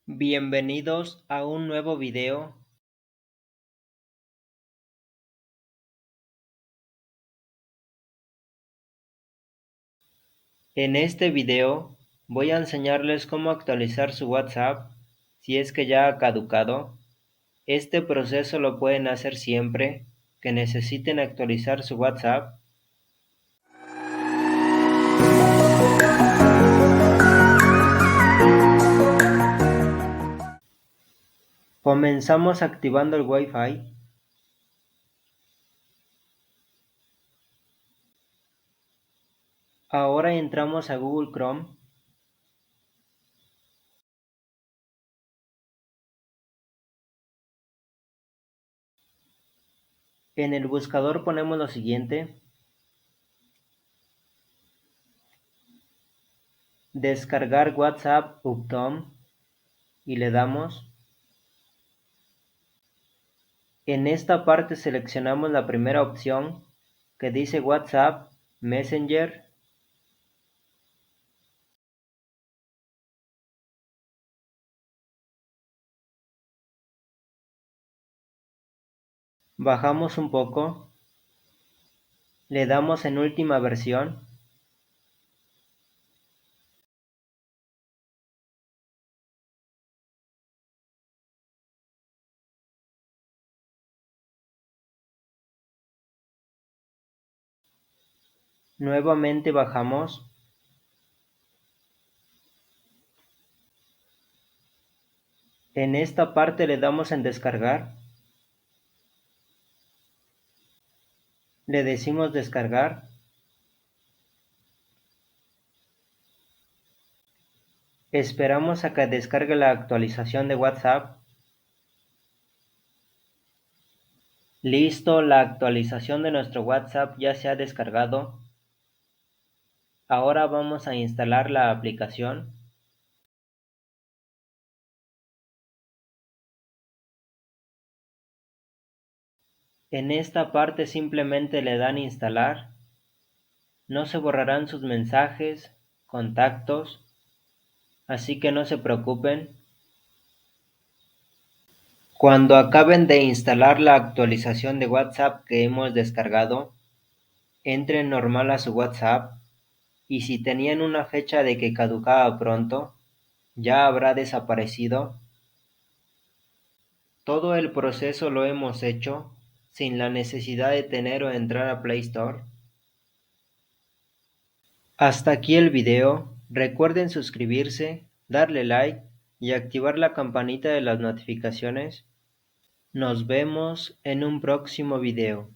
Bienvenidos a un nuevo video. En este video voy a enseñarles cómo actualizar su WhatsApp si es que ya ha caducado. Este proceso lo pueden hacer siempre que necesiten actualizar su WhatsApp. Comenzamos activando el Wi-Fi. Ahora entramos a Google Chrome. En el buscador ponemos lo siguiente: descargar WhatsApp Uptom, y le damos. En esta parte seleccionamos la primera opción que dice WhatsApp Messenger. Bajamos un poco, le damos en última versión. Nuevamente bajamos. En esta parte le damos en descargar. Le decimos descargar. Esperamos a que descargue la actualización de WhatsApp. Listo, la actualización de nuestro WhatsApp ya se ha descargado. Ahora vamos a instalar la aplicación. En esta parte simplemente le dan instalar. No se borrarán sus mensajes, contactos, así que no se preocupen. Cuando acaben de instalar la actualización de WhatsApp que hemos descargado, entren normal a su WhatsApp, y si tenían una fecha de que caducaba pronto, ya habrá desaparecido. Todo el proceso lo hemos hecho sin la necesidad de tener o entrar a Play Store. Hasta aquí el video. Recuerden suscribirse, darle like y activar la campanita de las notificaciones. Nos vemos en un próximo video.